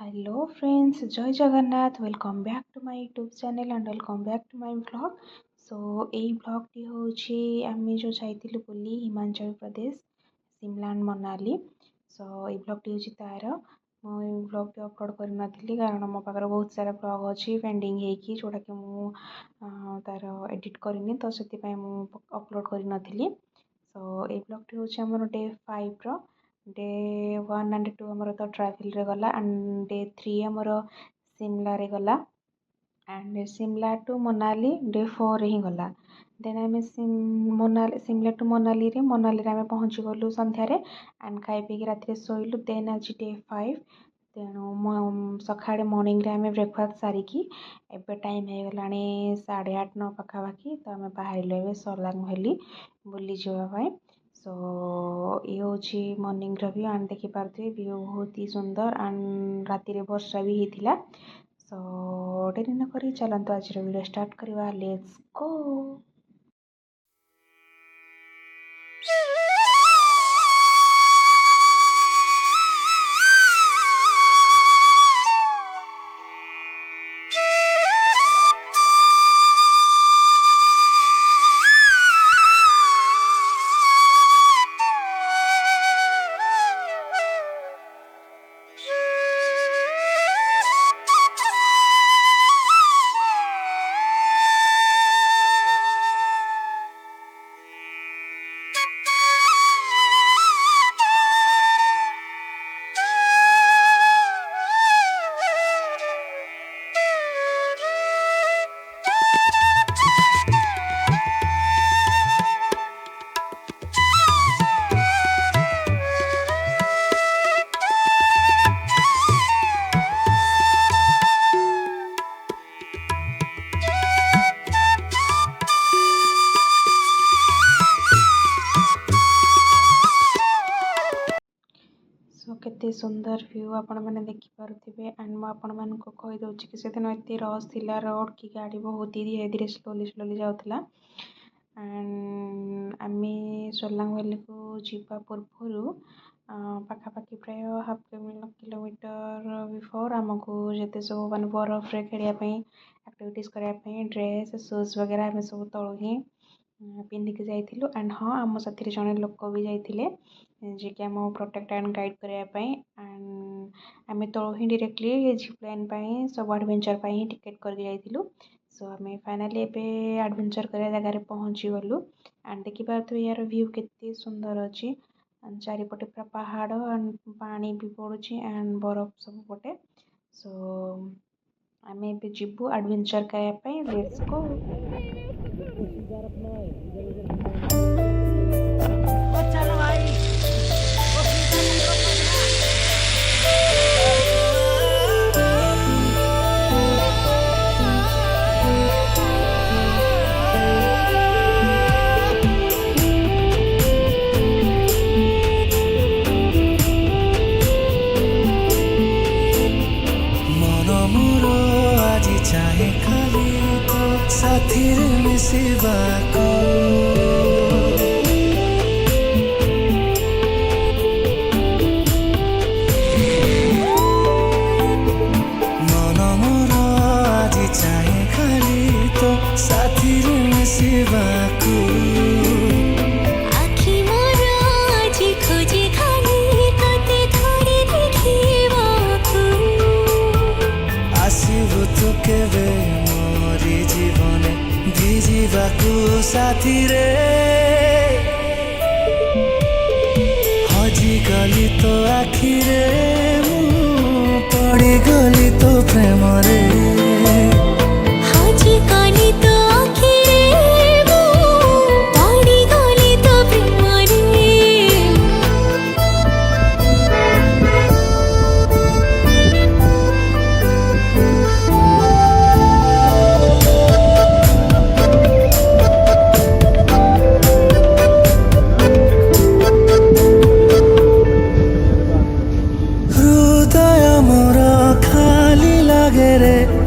Hello friends, जय Jagannath. Welcome back to my YouTube channel and welcome back to my blog. So यही ब्लॉगटी होची आमे जो जाइतिलु बुली हिमाचल प्रदेश शिमला एंड मनाली। सो ये ब्लॉगटी होची तार मो ये ब्लॉगटी अपलोड कर नथिली कारण मो पाखरे बहुत सारा ब्लॉग अछि पेंडिंग हेकी जोटा कि मु तार एडिट करनी तो सेति पय मु अपलोड कर नथिली। सो ये ब्लॉगटी होची हमर डे 5 रो डे 1 एंड 2 हमर तो ट्रैवल रे गला एंड डे 3 हमर शिमला रे गला and Shimla to Manali day 4 ही गला। देन आम शिमला टू मनाली पहुँची गलु संध्यारे एंड खाई पी राति शोलु। देन आज डे 5 तेणु सकाଳେ मॉर्निंग रे आम ब्रेकफास्ट सारिकी एबे टाइम हो गला 8:30-9 पाखापाखि तो आम बाहर ए सोलांग भैली बुली जावाई। सो ये हूँ मॉर्निंग व्यू एंड देखिपे व्यू बहुत ही सुंदर एंड राति रे वर्षा भी होता। सो डेरी न करी चलते आज वीडियो स्टार्ट करवा। Let's go. सो केते सुंदर व्यू आपण मैंने देखिपे एंड मुझे कहीदे कि से दिन एत रस थिला रोड की गाड़ी बहुत ही धीरे धीरे स्लोली जाऊला एंड आम सोलांग वैली को जीवा पूर्व पाखापाखि प्राय हाफ किलोमीटर बिफोर आमको जिते सब मान बरफ रे खेलने एक्टिविटीज करने ड्रेस शूज वगैरह आम सब तलु ही पिंधिकी जाइलु एंड हाँ आम साथी जड़े लोक भी जाते जी कि आम प्रोटेक्ट एंड गाइड करने एंड आम तलु ही डायरेक्टली जिप लाइन सब एडवेंचर ही टिकेट करके जाइलु। सो आम फाइनाली एवं एडवेंचर कर जगार पहुँची गलु एंड देखिपे यार व्यू केते सुंदर अच्छी चारिपटे पूरा पहाड़ एंड पानी भी पड़ुची एंड बरफ सब पटे। सो आम ए जीवु एडवेंचर करने। Let's go. चाहे खाली तो साथी मिसिबा को मन मोर आज चाहे खाली तो साथी मिसिबा को केवे मोरी जीवने भिजिबाकू साथी रे हजी गली तो आखिरे पड़ी गली तो प्रेम रे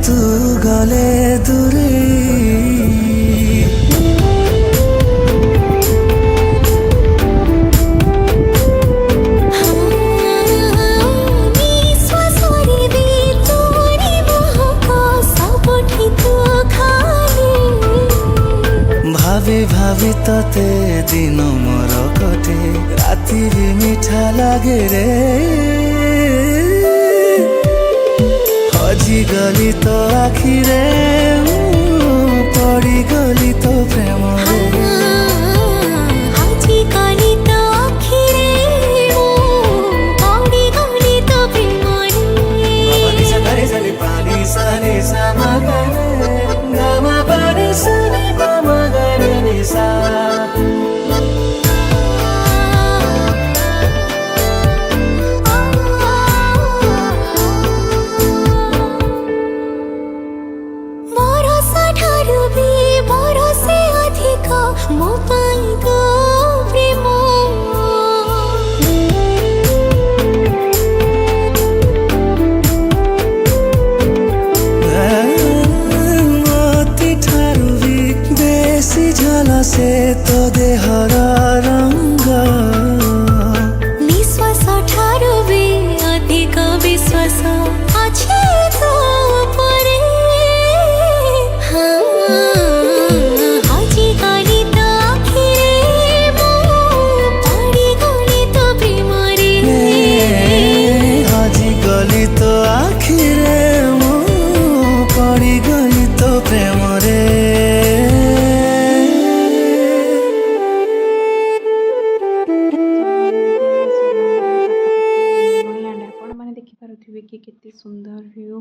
तू गले दूरी ভাবি ততে দিন মোর কটে রাতি বি মিঠা লাগে রে হজি গলি তো আখিরে পড়ি গলি তো প্রেমরে से तो देहर रंग निश्वास ठारू भी अधिक विश्वास अच्छे तो परे हजी गली तो आखिरे पड़ी गली तो प्रेमरे हजी गली तो आखिरे पड़ी गली तो प्रेमरे कि केते सुंदर व्यू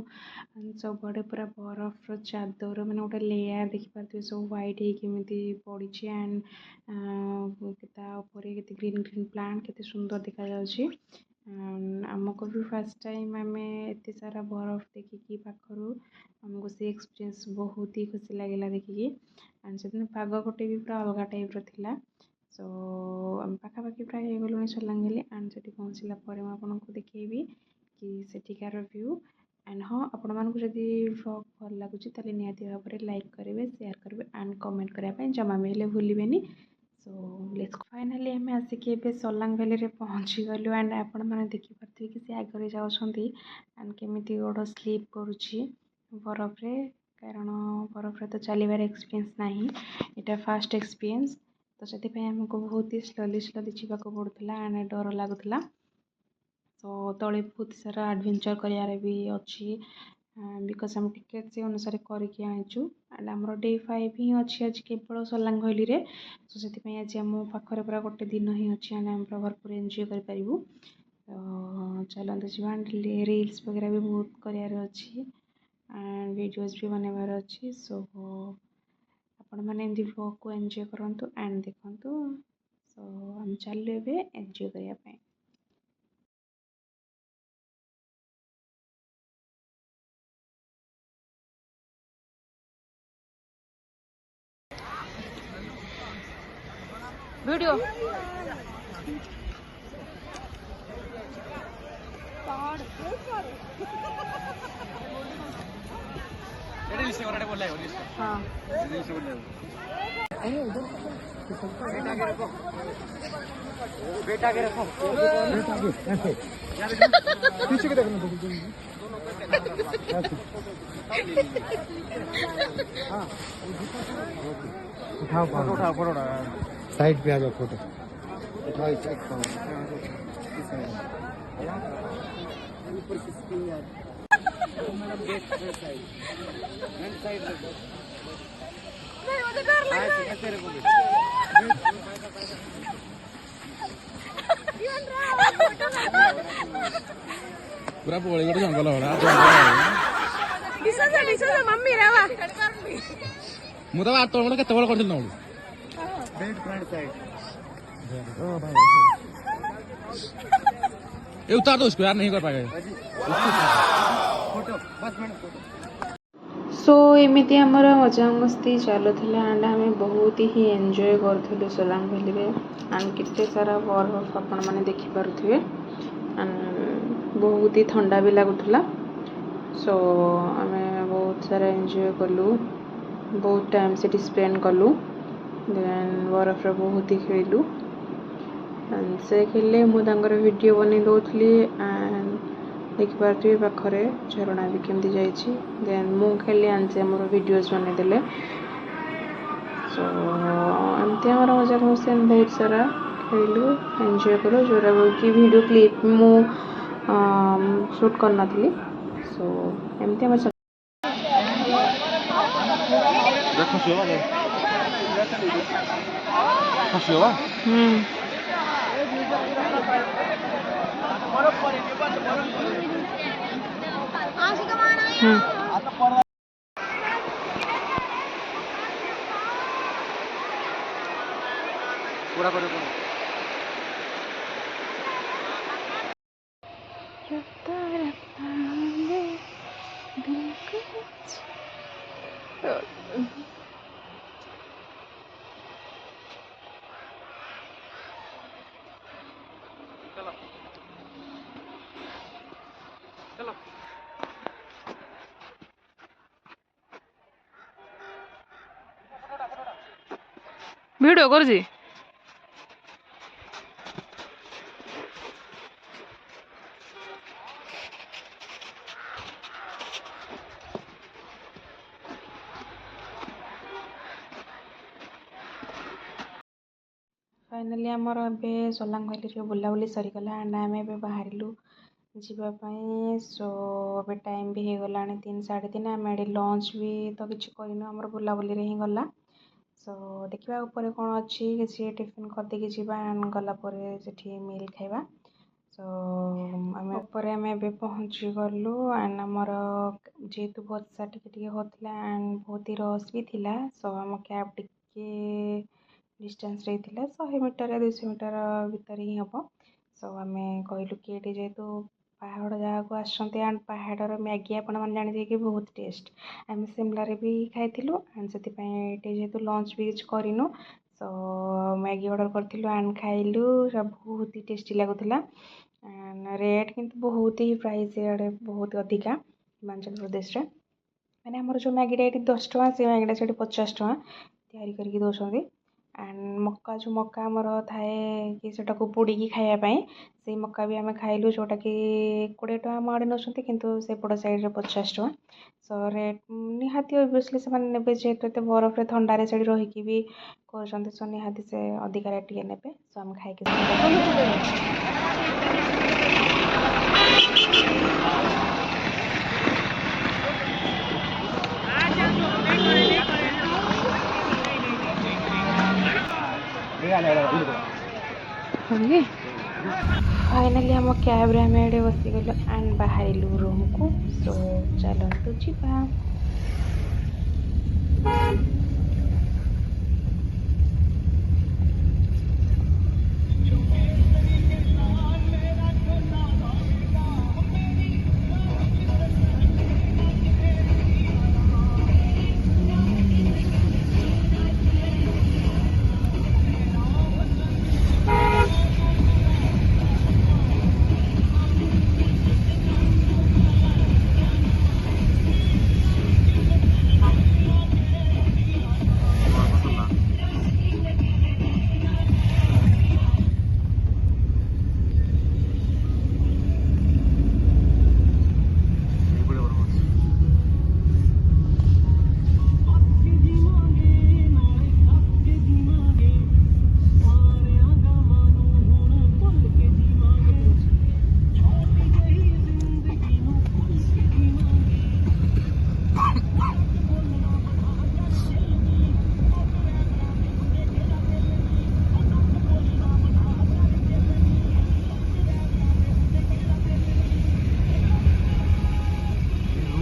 सब बड़े पूरा बरफ चादर मैंने गोटे लेयर देखिपे सब व्हाइट होमती पड़ी एंड के ग्रीन ग्रीन प्लांट केते सुंदर देखा जाउछि आमको भी फर्स्ट टाइम आम एत सारा बरफ देखिकी पाखर आमको से एक्सपीरियंस बहुत ही खुशी लगे देखिकी एंड से पाग गोटे भी पूरा अलग टाइप रा सो आम पाखापाखि प्राय गलुणी सलांगेली एंड से पहुँचला आपको देखी कि सेठिकार व्यू एंड हाँ आपण मानक जदि व्लॉग भल लगुच निहाती भाव में लाइक करेंगे शेयर करेंगे एंड कमेंट करने जमा भी हेल्ले भूलें सो लेट्स फाइनाली आम आसिक सोलांग वैली रे पहुँची गलु एंड आपण मैंने देखिपे कि सी आगे जाऊँगी एंड केमी गोड़ स्लीप करुच्ची बरफ रे कारण बरफ रे तो चलबार एक्सपीरियंस नहीं यहाँ फास्ट एक्सपीरियंस तो से आमको बहुत ही स्लोली जावाक पड़ूला एंड डर लगुला तो तले बहुत सारा एडवेंचर करार भी अच्छी बिकज आम टिकेट से अनुसार करके आनीचु एंड आमर डे 5 ही अच्छी आज केवल सोलांग वैली रे सो से आज आम पाखे पूरा गोटे दिन ही अच्छी एंड आम भरपूर एंजॉय करूँ तो चलते जीवा रील्स वगैरह भी बहुत करार अच्छी एंड वीडियोस भी बनवार अच्छी सो आपण मैंने एमती व्लॉग को एंजॉय करूँ एंड देखूँ सो आम चलू ए एंजॉय करने वीडियो हाँ बेटा के रखो पीछे के देखना हाँ उठाओ फोटो साइड पे आ जाओ फोटो उठाओ पूरा पोड़ी गोटे जंगल मम्मी मुझे बात तो केत कर ये उतार दो उसको यार नहीं कर पाएगा सो एमती आमर मजा मस्ती चलुला एंड आम बहुत ही एंजॉय करूँ सोलांग वैली रे एंड केते सारा बरफ आपण मैंने देखिपे बहुत ही ठंडा भी लगुला सो आम बहुत सारा एंजॉय कलु बहुत टाइम से स्पेंड कलु देन बरफ रे बहुत ही खेलु एंड से खेले मुझे वीडियो बन दौली एंड देखिपे पाखे झरणा भी केमती जाइए देन मु खेली आनसे मोर वीडियोस बनईदे सो ଏମିତି ଆମର ମଜା ମସ୍ତି ଆମେ ବହୁତ ସାରା ଖେଳିଲୁ ଏନ୍ଜୟ କଲୁ ଯେଉଁଟା କି ଭିଡ଼ିଓ କ୍ଲିପ୍ ମୁଁ ସୁଟ୍ କରିନଥିଲି ସୋ ଏମିତି ଆମର ଭିଡ଼ିଓ କରୁଛି फाइनाली आमर ए सोलांग भैली बुलाबुली सरीगला एंड आम ए बाहर जीवाई सो ए टाइम भी हो गला 3 साढ़े 3 आम ए लंच भी तो किसी करनु आम बुलाबुली ही गला सो देखा ऊपर कौन अच्छी किसी टिफिन करदेकी जावा एंड गलापर से मिल खाइबा सो आम आम पहुँची गलु एंड आमर जेहेतु वर्षा टिके होता एंड बहुत ही रश भी थिला सो आम कैब टिके डिस्टेंस रही 100 मीटर 200 मीटर भितर ही हम सो आम कहलु कि ये जेहेतु पहाड़ जगह को आसते एंड पहाड़र मैगी आपण मैंने जानी कि बहुत टेस्ट आम शिमला भी खाइलु एंड से जेहेतु लंच भी किसी करनु सो मैगी ऑर्डर करूँ एंड खाइलु बहुत ही टेस्टी लगुला एंड रेट किंतु बहुत ही प्राइस ये बहुत अधिका हिमाचल प्रदेश में मैंने आमर जो मैगीटा ये 10 टଙ୍କା से मैगीटा से 50 टଙ୍କା तैयारी करके दौरान एंड मक्का जो मक्का आमर थाए कि सेटा को पोड़ी खायापाई से मक्का भी आम खाइलु जोटा कि 20 टଙ୍କା आम आड़े नौकरी कितु सेपट साइड 50 टଙ୍କା सो रेट निहाती ओबियसली से ने जेहेतु एत बरफ्रे थंडारे से रहीकि भी कहते सो निहाती से अधिका रेट टे ने सो आम खाई फाइनाली आम कैब आम ये बसीगलु एंड बाहर रूम को सो चलतु जीवा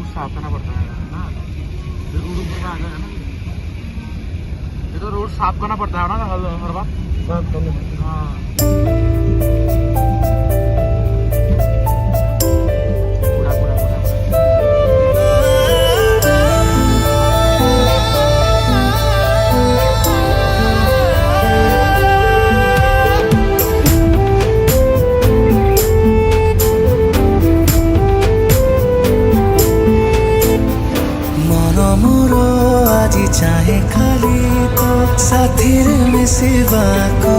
साफ करना पड़ता है ना, रोड ऊपर आ गया है ना, ये तो रोड साफ करना पड़ता है ना हर बार साफ करना पड़ता है। चाहे खाली तो साथी मिसिबाको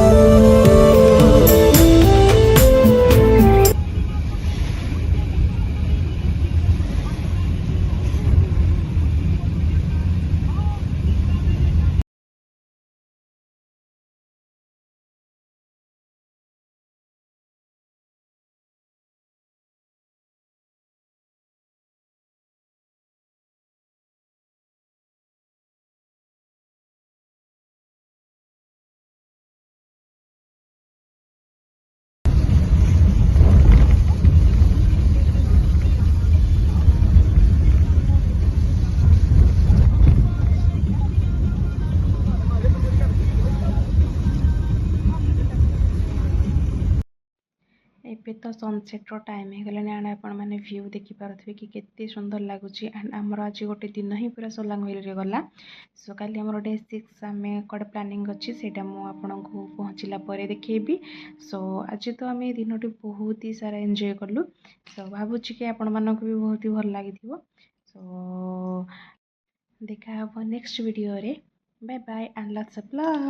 ତ ସନसेଟ୍ର ଟାଇମ୍ ହେଇଗଲାଣି ଆଣ୍ଡ ଆପଣମାନେ ଭ୍ୟୁ ଦେଖିପାରୁଥିବେ କି କେତେ ସୁନ୍ଦର ଲାଗୁଛି। ଆଣ୍ଡ ଆମର ଆଜି ଗୋଟେ ଦିନ ହିଁ ପୁରା ସୋଲାଙ୍ଗ ଭ୍ୟାଲିରେ ଗଲା। ସୋ କାଲି ଆମର ଡେ 6 ଆମେ କୁଆଡ଼େ ପ୍ଲାନିଂ ଅଛି ସେଇଟା ମୁଁ ଆପଣଙ୍କୁ ପହଞ୍ଚିଲା ପରେ ଦେଖେଇବି। ସୋ ଆଜି ତ ଆମେ ଦିନଟି ବହୁତ ହି ସାରା ଏନ୍ଜୟ କଲୁ। ସୋ ଭାବୁଛି କି ଆପଣମାନଙ୍କୁ ବି ବହୁତ ହି ଭଲ ଲାଗିଥିବ। ସୋ ଦେଖା ହେବ ନେକ୍ସଟ ଭିଡ଼ିଓରେ। Bye bye and lots of love.